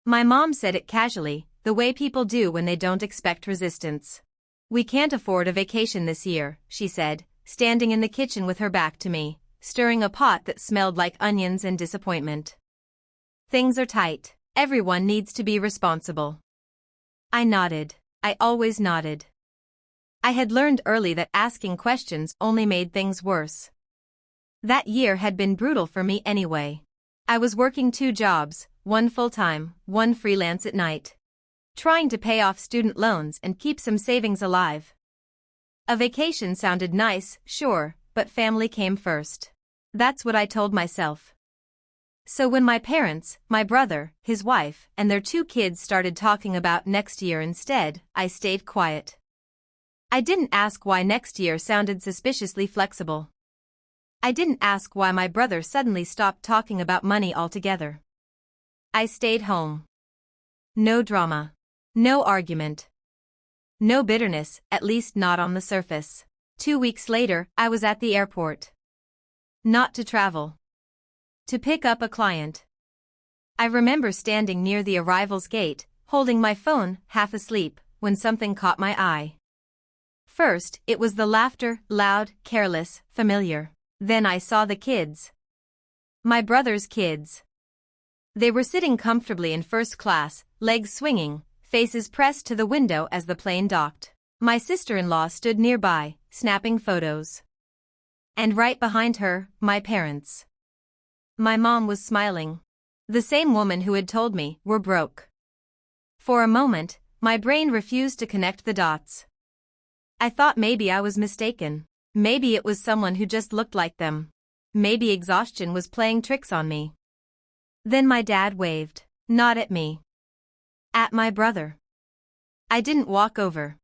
My mom said it casually, the way people do when they don't expect resistance. "We can't afford a vacation this year," she said, standing in the kitchen with her back to me, stirring a pot that smelled like onions and disappointment. "Things are tight. Everyone needs to be responsible." I nodded. I always nodded. I had learned early that asking questions only made things worse. That year had been brutal for me anyway. I was working 2 jobs, one full-time, one freelance at night, trying to pay off student loans and keep some savings alive. A vacation sounded nice, sure, but family came first. That's what I told myself. So when my parents, my brother, his wife, and their 2 kids started talking about next year instead, I stayed quiet. I didn't ask why next year sounded suspiciously flexible. I didn't ask why my brother suddenly stopped talking about money altogether. I stayed home. No drama. No argument. No bitterness, at least not on the surface. 2 weeks later, I was at the airport. Not to travel. To pick up a client. I remember standing near the arrivals gate, holding my phone, half asleep, when something caught my eye. First, it was the laughter, loud, careless, familiar. Then I saw the kids. My brother's kids. They were sitting comfortably in first class, legs swinging, faces pressed to the window as the plane docked. My sister-in-law stood nearby, snapping photos. And right behind her, my parents. My mom was smiling. The same woman who had told me, "We're broke." For a moment, my brain refused to connect the dots. I thought maybe I was mistaken. Maybe it was someone who just looked like them. Maybe exhaustion was playing tricks on me. Then my dad waved. Not at me. At my brother. I didn't walk over.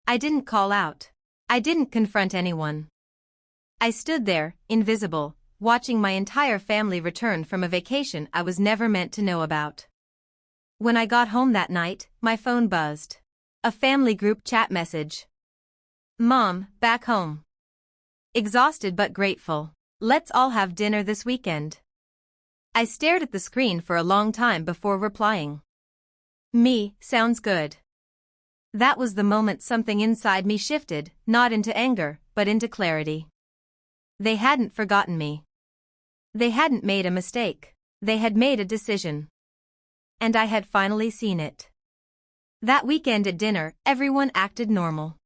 I didn't call out. I didn't confront anyone. I stood there, invisible, watching my entire family return from a vacation I was never meant to know about. When I got home that night, my phone buzzed. A family group chat message. "Mom, back home. Exhausted but grateful. Let's all have dinner this weekend." I stared at the screen for a long time before replying. Me, sounds good. That was the moment something inside me shifted, not into anger, but into clarity. They hadn't forgotten me. They hadn't made a mistake. They had made a decision. And I had finally seen it. That weekend at dinner, everyone acted normal.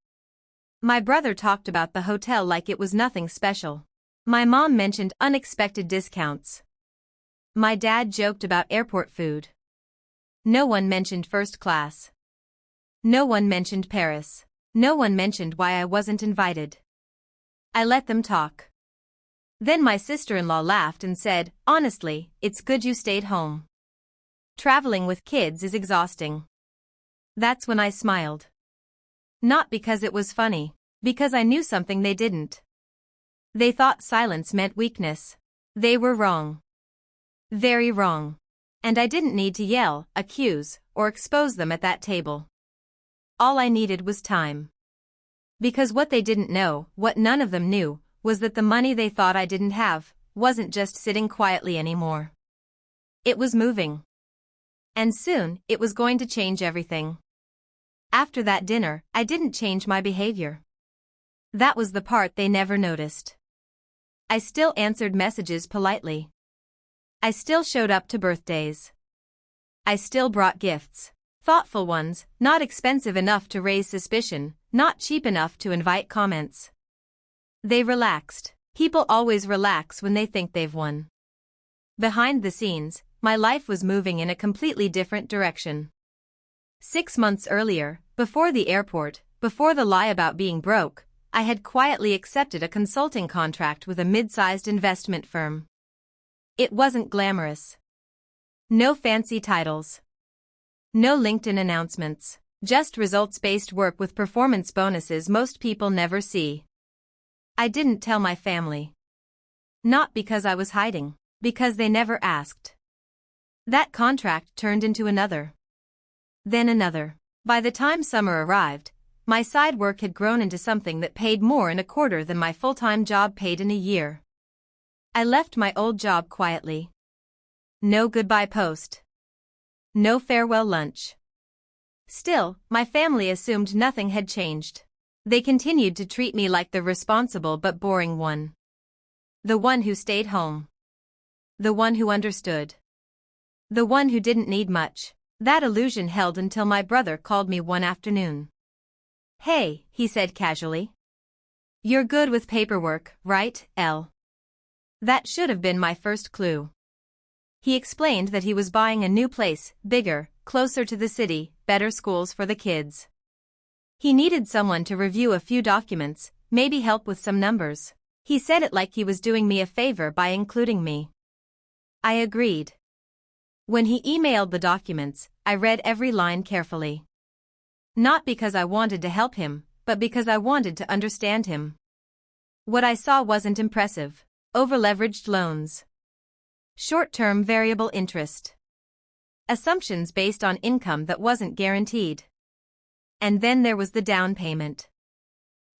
My brother talked about the hotel like it was nothing special. My mom mentioned unexpected discounts. My dad joked about airport food. No one mentioned first class. No one mentioned Paris. No one mentioned why I wasn't invited. I let them talk. Then my sister-in-law laughed and said, "Honestly, it's good you stayed home. Traveling with kids is exhausting." That's when I smiled. Not because it was funny, because I knew something they didn't. They thought silence meant weakness. They were wrong. Very wrong. And I didn't need to yell, accuse, or expose them at that table. All I needed was time. Because what they didn't know, what none of them knew, was that the money they thought I didn't have, wasn't just sitting quietly anymore. It was moving. And soon, it was going to change everything. After that dinner, I didn't change my behavior. That was the part they never noticed. I still answered messages politely. I still showed up to birthdays. I still brought gifts. Thoughtful ones, not expensive enough to raise suspicion, not cheap enough to invite comments. They relaxed. People always relax when they think they've won. Behind the scenes, my life was moving in a completely different direction. 6 months earlier, before the airport, before the lie about being broke, I had quietly accepted a consulting contract with a mid-sized investment firm. It wasn't glamorous. No fancy titles. No LinkedIn announcements. Just results-based work with performance bonuses most people never see. I didn't tell my family. Not because I was hiding, because they never asked. That contract turned into another. Then another. By the time summer arrived, my side work had grown into something that paid more in a quarter than my full-time job paid in a year. I left my old job quietly. No goodbye post. No farewell lunch. Still, my family assumed nothing had changed. They continued to treat me like the responsible but boring one. The one who stayed home. The one who understood. The one who didn't need much. That illusion held until my brother called me one afternoon. "Hey," he said casually. "You're good with paperwork, right, Elle?" That should have been my first clue. He explained that he was buying a new place, bigger, closer to the city, better schools for the kids. He needed someone to review a few documents, maybe help with some numbers. He said it like he was doing me a favor by including me. I agreed. When he emailed the documents, I read every line carefully. Not because I wanted to help him, but because I wanted to understand him. What I saw wasn't impressive. Over-leveraged loans. Short-term variable interest. Assumptions based on income that wasn't guaranteed. And then there was the down payment.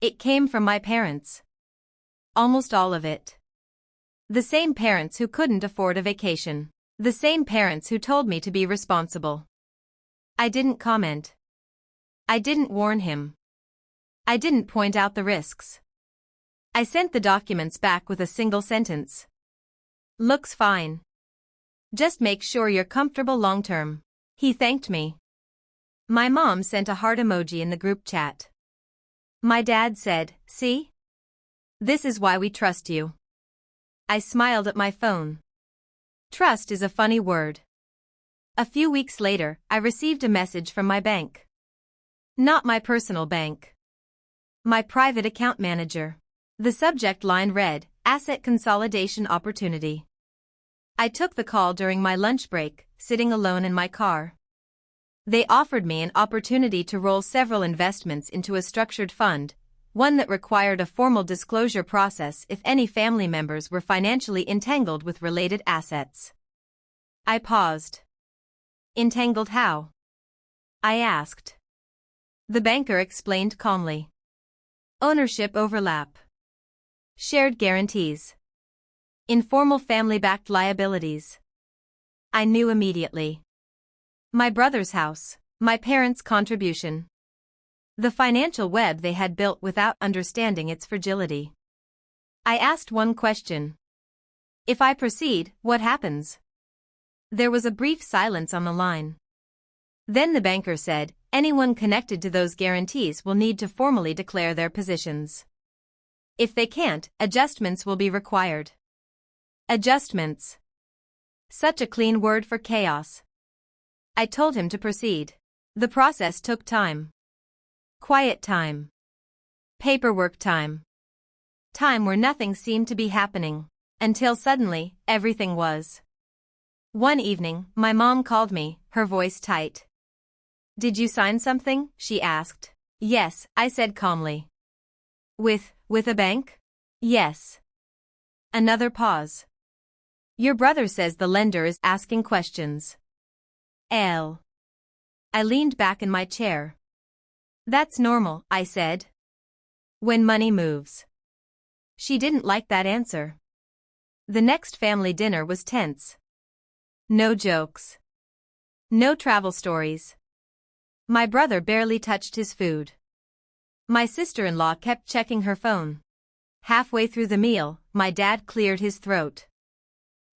It came from my parents. Almost all of it. The same parents who couldn't afford a vacation. The same parents who told me to be responsible. I didn't comment. I didn't warn him. I didn't point out the risks. I sent the documents back with a single sentence. "Looks fine. Just make sure you're comfortable long-term." He thanked me. My mom sent a heart emoji in the group chat. My dad said, "See? This is why we trust you." I smiled at my phone. Trust is a funny word. A few weeks later, I received a message from my bank. Not my personal bank. My private account manager. The subject line read, "Asset Consolidation Opportunity." I took the call during my lunch break, sitting alone in my car. They offered me an opportunity to roll several investments into a structured fund, one that required a formal disclosure process if any family members were financially entangled with related assets. I paused. "Entangled how?" I asked. The banker explained calmly. "Ownership overlap. Shared guarantees. Informal family-backed liabilities." I knew immediately. My brother's house, my parents' contribution. The financial web they had built without understanding its fragility. I asked one question. "If I proceed, what happens?" There was a brief silence on the line. Then the banker said, "Anyone connected to those guarantees will need to formally declare their positions. If they can't, adjustments will be required." Adjustments. Such a clean word for chaos. I told him to proceed. The process took time. Quiet time. Paperwork time. Time where nothing seemed to be happening. Until suddenly, everything was. One evening, my mom called me, her voice tight. "Did you sign something?" she asked. "Yes," I said calmly. With a bank?" "Yes." Another pause. "Your brother says the lender is asking questions." "Elle." I leaned back in my chair. "That's normal," I said. "When money moves." She didn't like that answer. The next family dinner was tense. No jokes. No travel stories. My brother barely touched his food. My sister-in-law kept checking her phone. Halfway through the meal, my dad cleared his throat.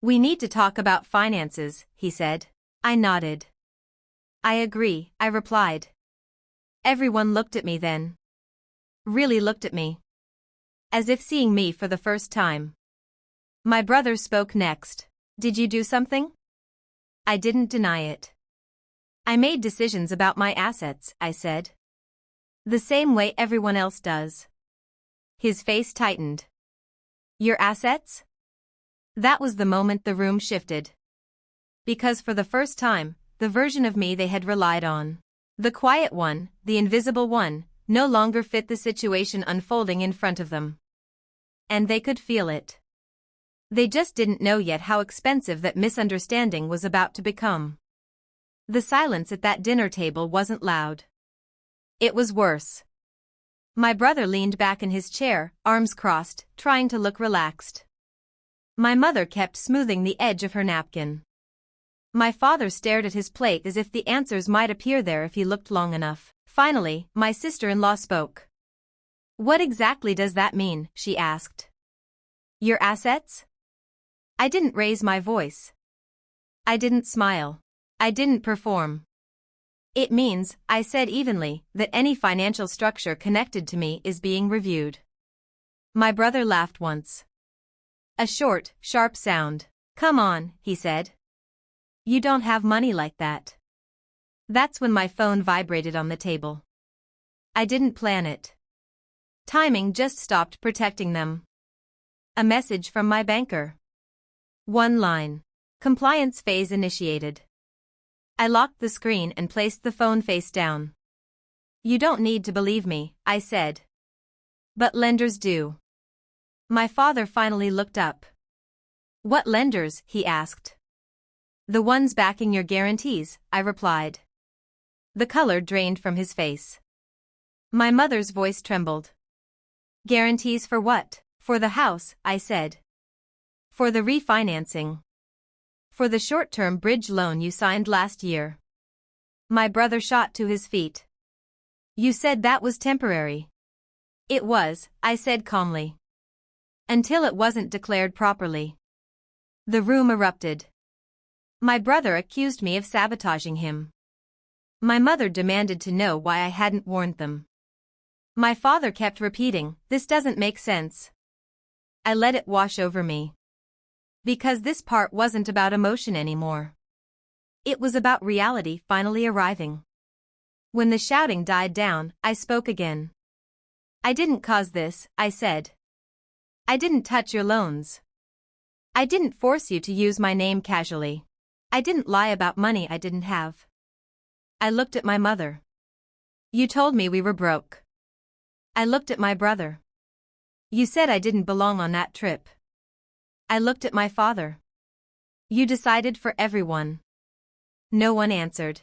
"We need to talk about finances," he said. I nodded. "I agree," I replied. Everyone looked at me then. Really looked at me. As if seeing me for the first time. My brother spoke next. "Did you do something?" I didn't deny it. "I made decisions about my assets," I said. "The same way everyone else does." His face tightened. "Your assets?" That was the moment the room shifted. Because for the first time, the version of me they had relied on, the quiet one, the invisible one, no longer fit the situation unfolding in front of them. And they could feel it. They just didn't know yet how expensive that misunderstanding was about to become. The silence at that dinner table wasn't loud. It was worse. My brother leaned back in his chair, arms crossed, trying to look relaxed. My mother kept smoothing the edge of her napkin. My father stared at his plate as if the answers might appear there if he looked long enough. Finally, my sister-in-law spoke. "What exactly does that mean?" she asked. "Your assets?" I didn't raise my voice. I didn't smile. I didn't perform. "It means," I said evenly, "that any financial structure connected to me is being reviewed." My brother laughed once. A short, sharp sound. "Come on," he said. "You don't have money like that." That's when my phone vibrated on the table. I didn't plan it. Timing just stopped protecting them. A message from my banker. One line. Compliance phase initiated. I locked the screen and placed the phone face down. "You don't need to believe me," I said. "But lenders do." My father finally looked up. "What lenders?" he asked. "The ones backing your guarantees," I replied. The color drained from his face. My mother's voice trembled. "Guarantees for what?" "For the house," I said. "For the refinancing. For the short-term bridge loan you signed last year." My brother shot to his feet. "You said that was temporary." "It was," I said calmly. "Until it wasn't declared properly." The room erupted. My brother accused me of sabotaging him. My mother demanded to know why I hadn't warned them. My father kept repeating, "This doesn't make sense." I let it wash over me. Because this part wasn't about emotion anymore. It was about reality finally arriving. When the shouting died down, I spoke again. "I didn't cause this," I said. "I didn't touch your loans. I didn't force you to use my name casually. I didn't lie about money I didn't have." I looked at my mother. "You told me we were broke." I looked at my brother. "You said I didn't belong on that trip." I looked at my father. "You decided for everyone." No one answered.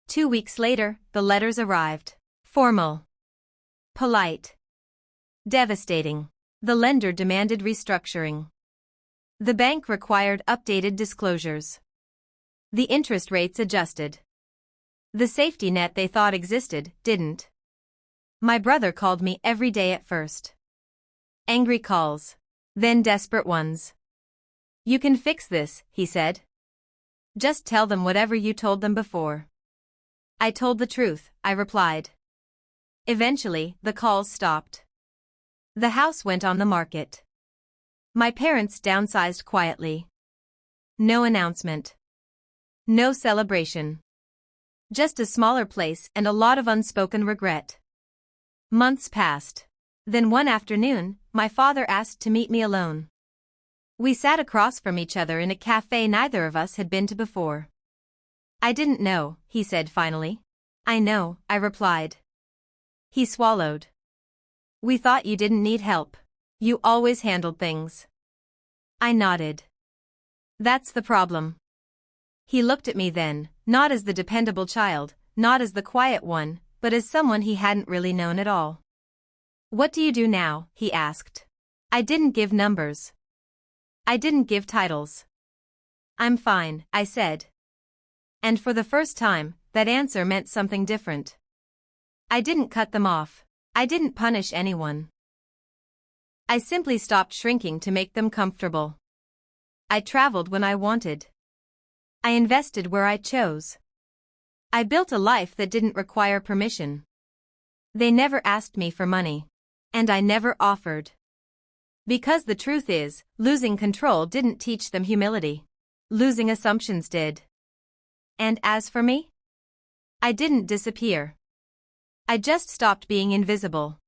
2 weeks later, the letters arrived. Formal. Polite. Devastating. The lender demanded restructuring. The bank required updated disclosures. The interest rates adjusted. The safety net they thought existed didn't. My brother called me every day at first. Angry calls. Then desperate ones. "You can fix this," he said. "Just tell them whatever you told them before." I told the truth, I replied. Eventually, the calls stopped. The house went on the market. My parents downsized quietly. No announcement. No celebration. Just a smaller place and a lot of unspoken regret. Months passed. Then one afternoon, my father asked to meet me alone. We sat across from each other in a cafe neither of us had been to before. "I didn't know," he said finally. "I know," I replied. He swallowed. "We thought you didn't need help. You always handled things." I nodded. "That's the problem." He looked at me then, not as the dependable child, not as the quiet one, but as someone he hadn't really known at all. "What do you do now?" he asked. I didn't give numbers. I didn't give titles. "I'm fine," I said. And for the first time, that answer meant something different. I didn't cut them off. I didn't punish anyone. I simply stopped shrinking to make them comfortable. I traveled when I wanted. I invested where I chose. I built a life that didn't require permission. They never asked me for money. And I never offered. Because the truth is, losing control didn't teach them humility. Losing assumptions did. And as for me? I didn't disappear. I just stopped being invisible.